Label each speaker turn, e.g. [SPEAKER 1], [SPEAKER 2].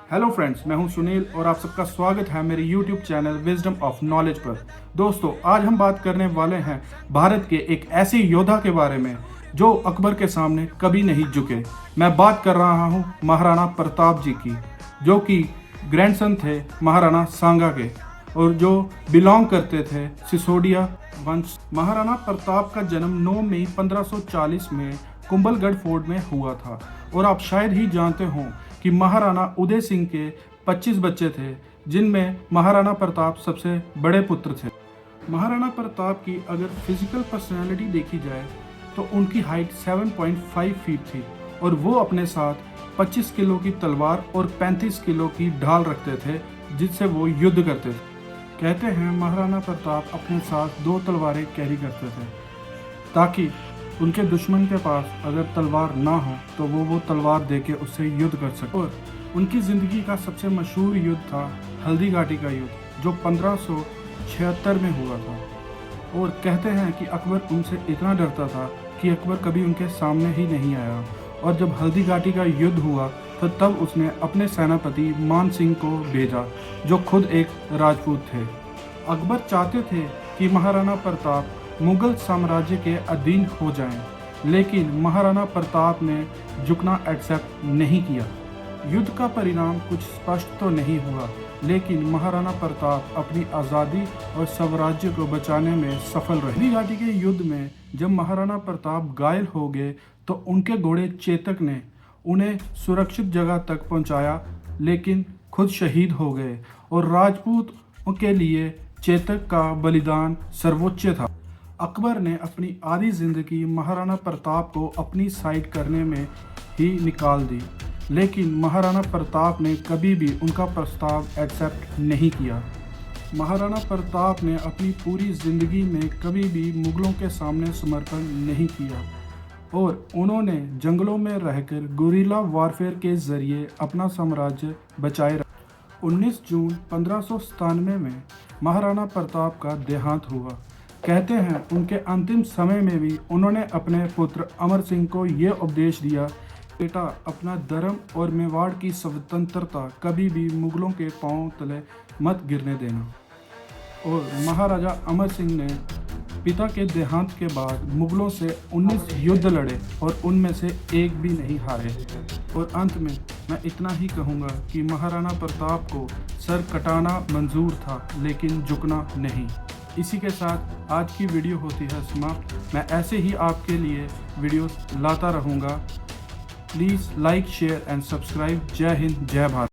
[SPEAKER 1] Hello friends, मैं हूं सुनील और आप सबका स्वागत है मेरे YouTube channel wisdom of knowledge पर। दोस्तों, आज हम बात करने वाले हैं भारत के एक ऐसे योद्धा के बारे में जो अकबर के सामने कभी नहीं झुके। मैं बात कर रहा हूं महाराणा प्रताप जी की, जो कि ग्रैंडसन थे महाराणा सांगा के और जो बिलोंग करते थे सिसोदिया वंश। महाराणा प्रताप का जन्म 9 मई 1540 में कुंभलगढ़ फोर्ट में हुआ था और आप शायद ही जानते हो कि महाराणा उदय सिंह के 25 बच्चे थे, जिनमें महाराणा प्रताप सबसे बड़े पुत्र थे। महाराणा प्रताप की अगर फिजिकल पर्सनालिटी देखी जाए तो उनकी हाइट 7.5 फीट थी और वो अपने साथ 25 किलो की तलवार और 35 किलो की ढाल रखते थे, जिससे वो युद्ध करते थे। कहते हैं महाराणा प्रताप अपने साथ 2 तलवारें कैरी करते थे ताकि उनके दुश्मन के पास अगर तलवार ना हो तो वो तलवार देके उससे युद्ध कर सके। और उनकी ज़िंदगी का सबसे मशहूर युद्ध था हल्दी घाटी का युद्ध, जो 1576 में हुआ था। और कहते हैं कि अकबर उनसे इतना डरता था कि अकबर कभी उनके सामने ही नहीं आया। और जब हल्दी घाटी का युद्ध हुआ तो तब उसने अपने सेनापति मान सिंह को भेजा, जो खुद एक राजपूत थे। अकबर चाहते थे कि महाराणा प्रताप मुगल साम्राज्य के अधीन हो जाएं, लेकिन महाराणा प्रताप ने झुकना एक्सेप्ट नहीं किया। युद्ध का परिणाम कुछ स्पष्ट तो नहीं हुआ, लेकिन महाराणा प्रताप अपनी आज़ादी और स्वराज्य को बचाने में सफल रहे। हल्दी घाटी के युद्ध में जब महाराणा प्रताप घायल हो गए तो उनके घोड़े चेतक ने उन्हें सुरक्षित जगह तक पहुंचाया, लेकिन खुद शहीद हो गए। और राजपूतों के लिए चेतक का बलिदान सर्वोच्च था। अकबर ने अपनी आधी जिंदगी महाराणा प्रताप को अपनी साइड करने में ही निकाल दी, लेकिन महाराणा प्रताप ने कभी भी उनका प्रस्ताव एक्सेप्ट नहीं किया। महाराणा प्रताप ने अपनी पूरी जिंदगी में कभी भी मुगलों के सामने समर्पण नहीं किया और उन्होंने जंगलों में रहकर गुरिल्ला वारफेयर के जरिए अपना साम्राज्य बचाए रखा। 19 जून 1597 में महाराणा प्रताप का देहांत हुआ। कहते हैं उनके अंतिम समय में भी उन्होंने अपने पुत्र अमर सिंह को ये उपदेश दिया, बेटा, अपना धर्म और मेवाड़ की स्वतंत्रता कभी भी मुगलों के पांव तले मत गिरने देना। और महाराजा अमर सिंह ने पिता के देहांत के बाद मुगलों से 19 युद्ध लड़े और उनमें से एक भी नहीं हारे। और अंत में मैं इतना ही कहूँगा कि महाराणा प्रताप को सर कटाना मंजूर था, लेकिन झुकना नहीं। इसी के साथ आज की वीडियो होती है समाप्त। मैं ऐसे ही आपके लिए वीडियोस लाता रहूँगा। Please like, share and subscribe. जय हिंद, जय भारत।